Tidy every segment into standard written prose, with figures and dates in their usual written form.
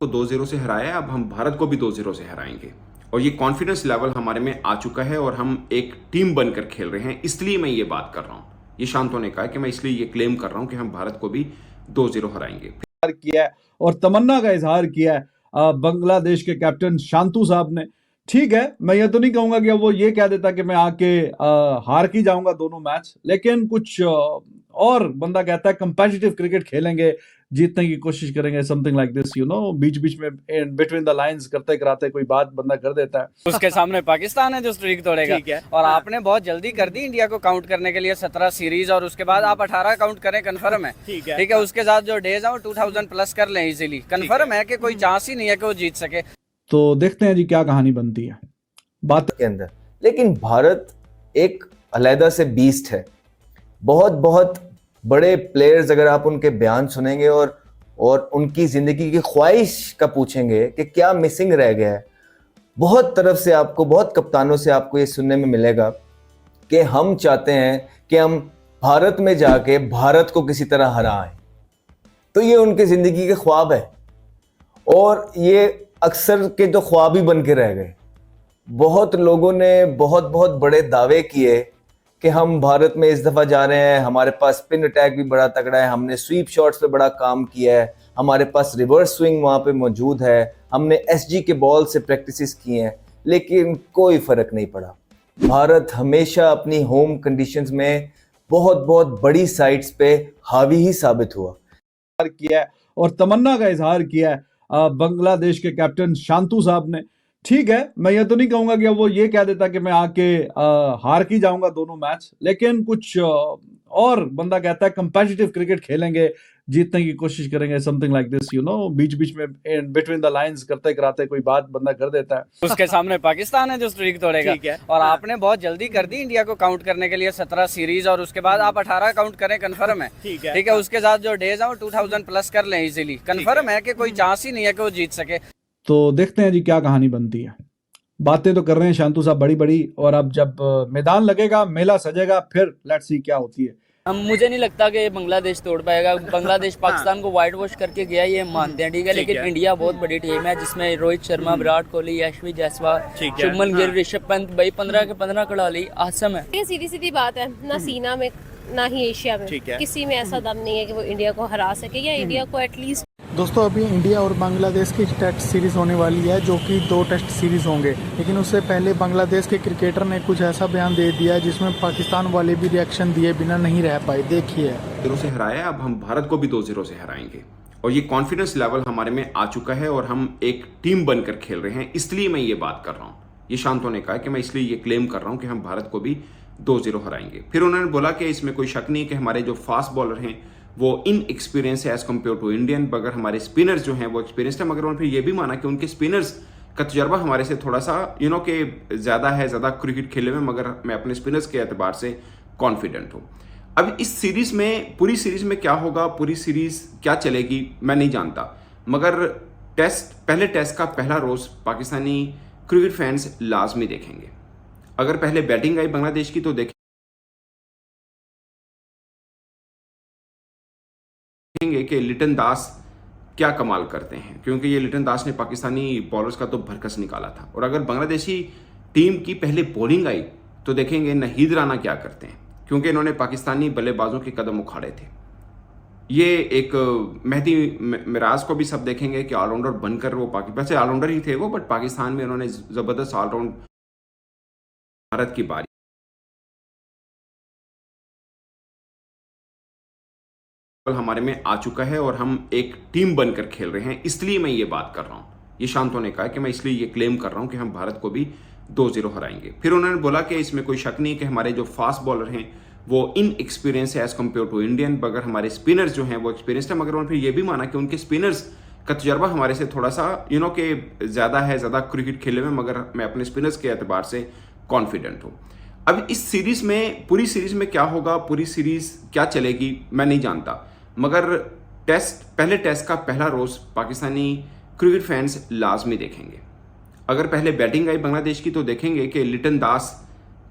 को 2-0 से हराया है, अब हम भारत को भी 2-0 से हराएंगे और ये कॉन्फिडेंस लेवल हमारे में आ चुका है और हम एक टीम बनकर खेल रहे हैं। इसलिए मैं ये बात कर रहा हूँ। ये शांतो ने कहा कि मैं इसलिए ये क्लेम कर रहा हूँ कि हम भारत को भी 2-0 हराएंगे। किया है और तमन्ना का इजहार किया है बांग्लादेश के कैप्टन शांतु साहब ने। ठीक है, मैं ये तो नहीं कहूंगा कि अब वो ये कह देता कि मैं आके हार की जाऊंगा दोनों मैच, लेकिन कुछ और बंदा कहता है कंपेटिटिव क्रिकेट खेलेंगे, जीतने की कोशिश करेंगे, समथिंग लाइक दिस, बीच बीच में बिटवीन द लाइंस करते कराते कोई बात बंदा कर देता है। उसके सामने पाकिस्तान है जो स्ट्रीक तोड़ेगा। और आपने बहुत जल्दी कर दी इंडिया को काउंट करने के लिए 17 सीरीज, और उसके बाद आप 18 काउंट करें, कंफर्म है? ठीक है, उसके साथ जो डेज है वो 2000 प्लस कर लें इजीली। कंफर्म है कि कोई चांस ही नहीं है कि वो जीत सके। तो देखते हैं जी क्या कहानी बनती है बात के अंदर। लेकिन भारत एक अलहदा से बीस्ट है। बहुत बहुत बड़े प्लेयर्स, अगर आप उनके बयान सुनेंगे और उनकी जिंदगी की ख्वाहिश का पूछेंगे कि क्या मिसिंग रह गया है, बहुत तरफ से आपको, बहुत कप्तानों से आपको ये सुनने में मिलेगा कि हम चाहते हैं कि हम भारत में जाके भारत को किसी तरह हराएं। तो ये उनकी जिंदगी के ख्वाब है और ये अक्सर के तो ख्वाब ही बन के रह गए। बहुत लोगों ने बहुत बहुत बड़े दावे किए कि हम भारत में इस दफ़ा जा रहे हैं, हमारे पास स्पिन अटैक भी बड़ा तगड़ा है, हमने स्वीप शॉट्स पे बड़ा काम किया है, हमारे पास रिवर्स स्विंग वहाँ पे मौजूद है, हमने एसजी के बॉल से प्रैक्टिसेस की हैं, लेकिन कोई फ़र्क नहीं पड़ा। भारत हमेशा अपनी होम कंडीशंस में बहुत बहुत बड़ी साइट्स पे हावी ही साबित हुआ। किया है और तमन्ना का इजहार किया है बांग्लादेश के कैप्टन शांतु साहब ने। ठीक है, मैं ये तो नहीं कहूंगा कि अब वो ये कह देता कि मैं आके हार की जाऊंगा दोनों मैच, लेकिन कुछ और बंदा कहता है कंपेटिटिव क्रिकेट खेलेंगे, जीतने की कोशिश करेंगे, समथिंग लाइक दिस, बीच बीच में बिटवीन द लाइंस करते कराते कोई बात बंदा कर देता है। उसके सामने पाकिस्तान है जो स्ट्रीक तोड़ेगा। और आपने बहुत जल्दी कर दी इंडिया को काउंट करने के लिए 17 सीरीज, और उसके बाद आप 18 काउंट करें, कंफर्म है? ठीक है, उसके साथ जो डेज है वो 2000 प्लस कर लें इजीली। कंफर्म है कि कोई चांस ही नहीं है कि वो जीत सके। तो देखते हैं जी क्या कहानी बनती है। बातें तो कर रहे हैं शांतु साहब बड़ी बड़ी, और अब जब मैदान लगेगा, मेला सजेगा, फिर लेट्स सी क्या होती है। मुझे नहीं लगता कि बांग्लादेश तोड़ पाएगा। बांग्लादेश पाकिस्तान को वाइट वॉश करके गया, ये मानते हैं, ठीक है, लेकिन इंडिया बहुत बड़ी टीम है जिसमें रोहित शर्मा, विराट कोहली, यशवी जायसवाल, शुभमन गिल, ऋषभ पंत, भाई 15 के 15 खिला ली, आसम है। ये सीधी सीधी बात है, ना सीना में ना ही एशिया में किसी में ऐसा दम नहीं है कि वो इंडिया को हरा सके, या इंडिया को एटलीस्ट। दोस्तों, अभी इंडिया और बांग्लादेश की टेस्ट सीरीज़ होने वाली है, जो कि 2 टेस्ट सीरीज़ होंगे, लेकिन उससे पहले बांग्लादेश के क्रिकेटर ने कुछ ऐसा बयान दे दिया जिसमें पाकिस्तान वाले भी रिएक्शन दिए बिना नहीं रह पाए। देखिए, 2-0 से हराया, अब हम भारत को भी 2-0 से हराएंगे और ये कॉन्फिडेंस लेवल हमारे में आ चुका है और हम एक टीम बनकर खेल रहे हैं। इसलिए मैं ये बात कर रहा हूँ। ये शांतो ने कहा कि मैं इसलिए ये क्लेम कर रहा हूँ कि हम भारत को भी 2-0 हराएंगे। फिर उन्होंने बोला कि इसमें कोई शक नहीं कि हमारे जो फास्ट बॉलर हैं वो इन एक्सपीरियंस है एज कम्पेयर टू इंडियन, मगर हमारे स्पिनर्स जो हैं वो एक्सपीरियंस्ड है। मगर उन्होंने फिर ये भी माना कि उनके स्पिनर्स का तजर्बा हमारे से थोड़ा सा के ज़्यादा है, ज़्यादा क्रिकेट खेले में, मगर मैं अपने स्पिनर्स के एतबार से कॉन्फिडेंट हूँ। अब इस सीरीज़ में, पूरी सीरीज़ में क्या होगा, पूरी सीरीज़ क्या चलेगी, मैं नहीं जानता, मगर पहले टेस्ट का पहला रोज़ पाकिस्तानी क्रिकेट फैंस लाजमी देखेंगे। अगर पहले बैटिंग आई बांग्लादेश की तो देखेंगे कि लिटन दास क्या कमाल करते हैं, क्योंकि ये लिटन दास ने पाकिस्तानी बॉलर्स का तो भरकस निकाला था। और अगर बांग्लादेशी टीम की पहले बॉलिंग आई तो देखेंगे नहीद राना क्या करते हैं, क्योंकि इन्होंने पाकिस्तानी बल्लेबाजों के कदम उखाड़े थे। ये एक मेहदी मिराज को भी सब देखेंगे कि ऑलराउंडर बनकर वो वैसे ऑलराउंडर ही थे वो, बट पाकिस्तान में उन्होंने ज़बरदस्त ऑलराउंड। भारत की बारी हमारे में आ चुका है और हम एक टीम बनकर खेल रहे हैं। इसलिए मैं ये बात कर रहा हूँ। ये शांतो ने कहा कि मैं इसलिए ये क्लेम कर रहा हूँ कि हम भारत को भी 2-0 हराएंगे। फिर उन्होंने बोला कि इसमें कोई शक नहीं कि हमारे जो फास्ट बॉलर हैं वो इन एक्सपीरियंस है एज कम्पेयर टू इंडियन, मगर हमारे स्पिनर्स जो हैं वो एक्सपीरियंस्ड है। मगर उन्होंने फिर ये भी माना कि उनके स्पिनर्स का तजर्बा हमारे से थोड़ा सा के ज़्यादा है, ज़्यादा क्रिकेट खेले में, मगर मैं अपने स्पिनर्स के एतबार से कॉन्फिडेंट हूँ। अब इस सीरीज़ में, पूरी सीरीज़ में क्या होगा, पूरी सीरीज़ क्या चलेगी, मैं नहीं जानता, मगर पहले टेस्ट का पहला रोज़ पाकिस्तानी क्रिकेट फैंस लाजमी देखेंगे। अगर पहले बैटिंग आई बांग्लादेश की तो देखेंगे कि लिटन दास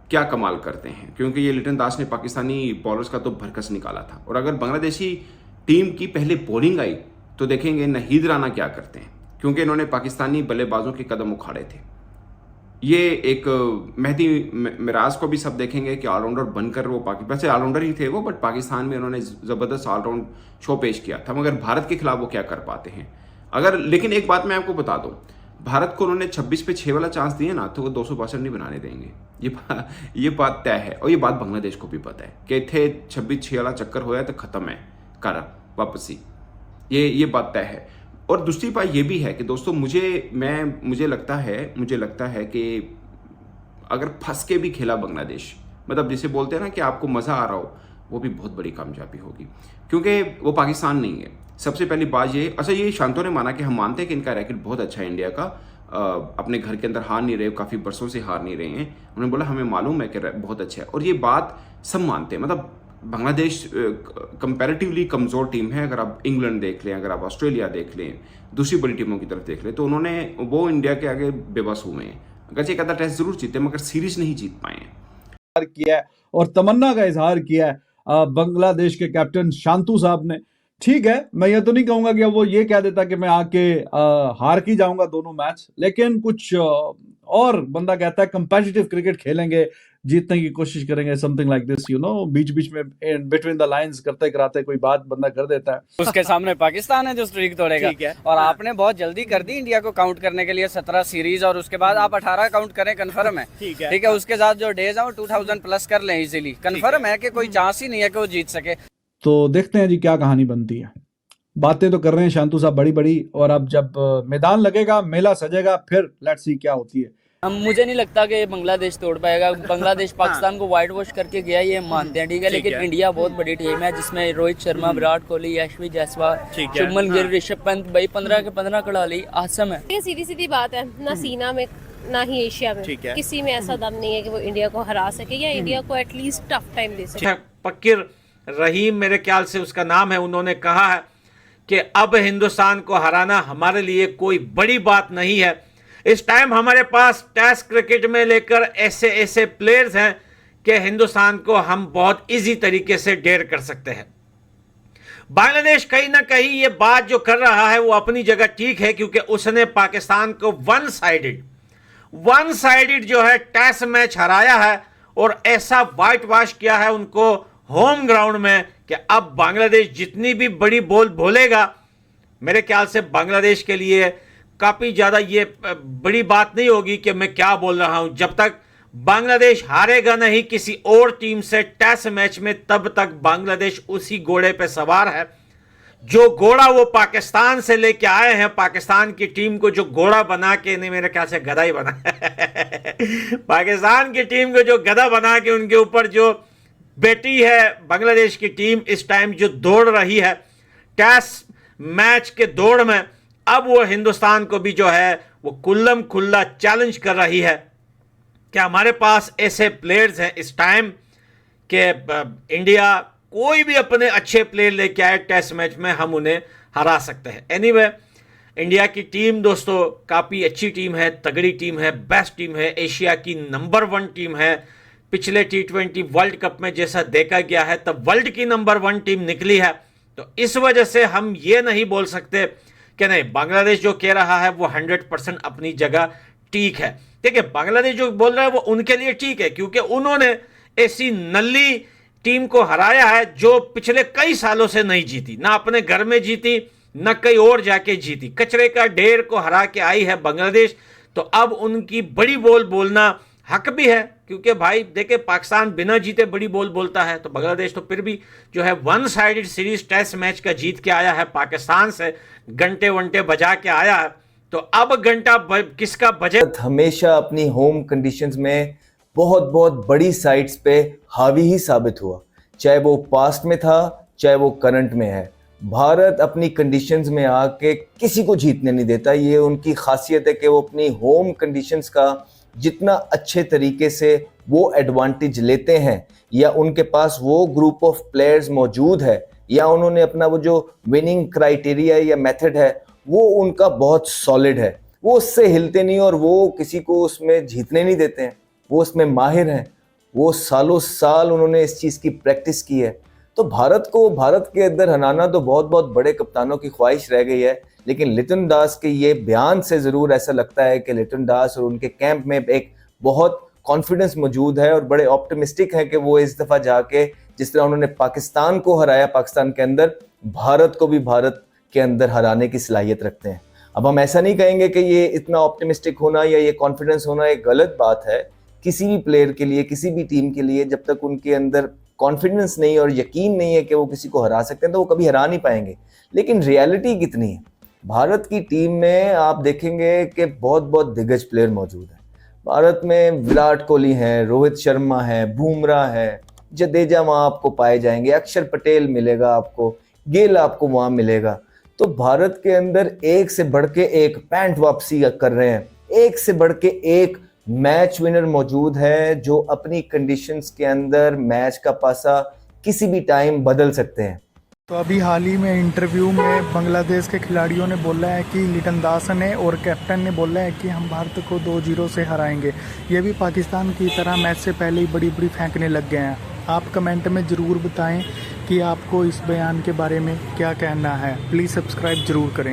क्या कमाल करते हैं, क्योंकि ये लिटन दास ने पाकिस्तानी बॉलर्स का तो भरकस निकाला था। और अगर बांग्लादेशी टीम की पहले बॉलिंग आई तो देखेंगे नहीद राना क्या करते हैं, क्योंकि इन्होंने पाकिस्तानी बल्लेबाजों के कदम उखाड़े थे। ये एक मेहदी मिराज को भी सब देखेंगे कि ऑलराउंडर बनकर वो वैसे ऑलराउंडर ही थे वो, बट पाकिस्तान में उन्होंने ज़बरदस्त ऑलराउंड शो पेश किया था, मगर भारत के खिलाफ वो क्या कर पाते हैं लेकिन एक बात मैं आपको बता दूं, भारत को उन्होंने 26 पे 6 वाला चांस दिए ना, तो वो 262 नहीं बनाने देंगे। ये बात तय है, और ये बात बांग्लादेश को भी पता है कि थे 26-6 वाला चक्कर होया तो ख़त्म है कर वापसी, ये बात तय है। और दूसरी बात ये भी है कि दोस्तों मुझे लगता है कि अगर फंस के भी खेला बांग्लादेश, मतलब जिसे बोलते हैं ना कि आपको मज़ा आ रहा हो, वो भी बहुत बड़ी कामयाबी होगी, क्योंकि वो पाकिस्तान नहीं है। सबसे पहली बात ये शांतो ने माना कि हम मानते हैं कि इनका रैकेट बहुत अच्छा है इंडिया का, अपने घर के अंदर हार नहीं रहे, काफ़ी बरसों से हार नहीं रहे हैं। उन्होंने बोला हमें मालूम है कि बहुत अच्छा है, और ये बात सब मानते हैं। मतलब बांग्लादेश कंपैरेटिवली कमज़ोर टीम है, अगर आप इंग्लैंड देख लें, अगर आप ऑस्ट्रेलिया देख लें, दूसरी बड़ी टीमों की तरफ देख लें, तो वो इंडिया के आगे बेबस हुए हैं। अगर एक आधा टेस्ट जरूर जीते, मगर सीरीज नहीं जीत पाए हैं। किया है और तमन्ना का इजहार किया है बांग्लादेश के कैप्टन शांतु साहब ने। ठीक है, मैं ये तो नहीं कहूंगा कि अब वो ये कह देता कि मैं आके हार की जाऊंगा दोनों मैच, लेकिन कुछ और बंदा कहता है कंपेटिटिव क्रिकेट खेलेंगे, जीतने की कोशिश करेंगे, समथिंग लाइक दिस, बीच बीच में बिटवीन द लाइंस करते कराते कोई बात बंदा कर देता है। उसके सामने पाकिस्तान है जो स्ट्रीक तोड़ेगा। और आपने बहुत जल्दी कर दी इंडिया को काउंट करने के लिए 17 सीरीज, और उसके बाद आप 18 काउंट करें, कंफर्म है। ठीक है, उसके साथ जो डेज है 2000 प्लस कर लें इजीली, कंफर्म है कि कोई चांस ही नहीं है कि वो जीत सके। तो देखते हैं जी क्या कहानी बनती है। बातें तो कर रहे हैं शांतु साहब बड़ी बड़ी, और अब जब मैदान लगेगा, मेला सजेगा, फिर लेट्स सी क्या होती है। मुझे नहीं लगता कि बांग्लादेश तोड़ पाएगा। बांग्लादेश पाकिस्तान को वाइट वॉश करके गया, ये मानते हैं, ठीक है, लेकिन इंडिया बहुत बड़ी टीम है जिसमें रोहित शर्मा, विराट कोहली, यशवी जायसवाल, शुभमन गिल, ऋषभ पंत, भाई 15 के 15 खिलाड़ी आसम है। ये सीधी सीधी बात है, ना सीना में ना ही एशिया में किसी में ऐसा दम नहीं है कि वो इंडिया को हरा सके या इंडिया को एटलीस्ट टफ टाइम दे सके। फकीर रहीम मेरे ख्याल से उसका नाम है, उन्होंने कहा है कि अब हिंदुस्तान को हराना हमारे लिए कोई बड़ी बात नहीं है। इस टाइम हमारे पास टेस्ट क्रिकेट में लेकर ऐसे प्लेयर्स हैं कि हिंदुस्तान को हम बहुत इजी तरीके से डेर कर सकते हैं। बांग्लादेश कहीं ना कहीं ये बात जो कर रहा है वो अपनी जगह ठीक है, क्योंकि उसने पाकिस्तान को वन साइडेड जो है टेस्ट मैच हराया है, और ऐसा वाइट वॉश किया है उनको होम ग्राउंड में कि अब बांग्लादेश जितनी भी बड़ी बॉल बोलेगा, मेरे ख्याल से बांग्लादेश के लिए काफ़ी ज़्यादा ये बड़ी बात नहीं होगी कि मैं क्या बोल रहा हूं। जब तक बांग्लादेश हारेगा नहीं किसी और टीम से टेस्ट मैच में, तब तक बांग्लादेश उसी घोड़े पे सवार है जो घोड़ा वो पाकिस्तान से लेके आए हैं। पाकिस्तान की टीम को जो घोड़ा बना के, नहीं मेरे ख्याल से गधा ही बना पाकिस्तान की टीम को जो गधा बना के उनके ऊपर जो बेटी है बांग्लादेश की टीम, इस टाइम जो दौड़ रही है टेस्ट मैच के दौड़ में, अब वो हिंदुस्तान को भी जो है वो कुल्लम खुल्ला चैलेंज कर रही है कि हमारे पास ऐसे प्लेयर्स हैं इस टाइम कि इंडिया कोई भी अपने अच्छे प्लेयर लेके आए टेस्ट मैच में, हम उन्हें हरा सकते हैं। एनीवे, इंडिया की टीम दोस्तों काफ़ी अच्छी टीम है, तगड़ी टीम है, बेस्ट टीम है, एशिया की नंबर 1 टीम है। पिछले T20 वर्ल्ड कप में जैसा देखा गया है तब वर्ल्ड की नंबर 1 टीम निकली है। तो इस वजह से हम ये नहीं बोल सकते कि नहीं, बांग्लादेश जो कह रहा है वो 100% अपनी जगह ठीक है। देखिए, बांग्लादेश जो बोल रहा है वो उनके लिए ठीक है, क्योंकि उन्होंने ऐसी नल्ली टीम को हराया है जो पिछले कई सालों से नहीं जीती, ना अपने घर में जीती, ना कहीं और जाके जीती। कचरे का ढेर को हरा के आई है बांग्लादेश। तो अब उनकी बड़ी बॉल बोलना हक भी है, क्योंकि भाई देखे पाकिस्तान बिना जीते बड़ी बॉल बोलता है, तो बांग्लादेश तो फिर भी जो है one sided series test match का जीत के आया है पाकिस्तान से, घंटे वंटे बजा के आया है। तो अब घंटा किसका बजे। हमेशा अपनी होम कंडीशंस में बहुत बड़ी साइट्स पे हावी ही साबित हुआ, चाहे वो पास्ट में था चाहे वो करंट में है। भारत अपनी कंडीशंस में आके किसी को जीतने नहीं देता। ये उनकी खासियत है कि वो अपनी होम कंडीशंस का जितना अच्छे तरीके से वो एडवांटेज लेते हैं, या उनके पास वो ग्रुप ऑफ प्लेयर्स मौजूद है, या उन्होंने अपना वो जो विनिंग क्राइटेरिया या मेथड है वो उनका बहुत सॉलिड है, वो उससे हिलते नहीं और वो किसी को उसमें जीतने नहीं देते हैं। वो उसमें माहिर हैं, वो सालों साल उन्होंने इस चीज़ की प्रैक्टिस की है। तो भारत के अंदर हराना तो बहुत बड़े कप्तानों की ख्वाहिश रह गई है, लेकिन लिटन दास के ये बयान से ज़रूर ऐसा लगता है कि लिटन दास और उनके कैंप में एक बहुत कॉन्फिडेंस मौजूद है और बड़े ऑप्टिमिस्टिक है कि वो इस दफ़ा जाके जिस तरह उन्होंने पाकिस्तान को हराया पाकिस्तान के अंदर, भारत को भी भारत के अंदर हराने की सलाहियत रखते हैं। अब हम ऐसा नहीं कहेंगे कि ये इतना ऑप्टिमिस्टिक होना या ये कॉन्फिडेंस होना एक गलत बात है किसी भी प्लेयर के लिए, किसी भी टीम के लिए। जब तक उनके अंदर कॉन्फिडेंस नहीं और यकीन नहीं है कि वो किसी को हरा सकते हैं तो वो कभी हरा नहीं पाएंगे। लेकिन रियलिटी कितनी है, भारत की टीम में आप देखेंगे कि बहुत बहुत दिग्गज प्लेयर मौजूद हैं। भारत में विराट कोहली हैं, रोहित शर्मा है, बुमराह है, जडेजा वहाँ आपको पाए जाएंगे, अक्षर पटेल मिलेगा आपको, गेल आपको वहाँ मिलेगा। तो भारत के अंदर एक से बढ़ के एक पैंट वापसी कर रहे हैं, एक से बढ़ के एक मैच विनर मौजूद है जो अपनी कंडीशंस के अंदर मैच का पासा किसी भी टाइम बदल सकते हैं। तो अभी हाल ही में इंटरव्यू में बांग्लादेश के खिलाड़ियों ने बोला है कि लिटन दास ने और कैप्टन ने बोला है कि हम भारत को 2-0 से हराएंगे। ये भी पाकिस्तान की तरह मैच से पहले ही बड़ी बड़ी फेंकने लग गए हैं। आप कमेंट में ज़रूर बताएं कि आपको इस बयान के बारे में क्या कहना है। प्लीज़ सब्सक्राइब ज़रूर करें।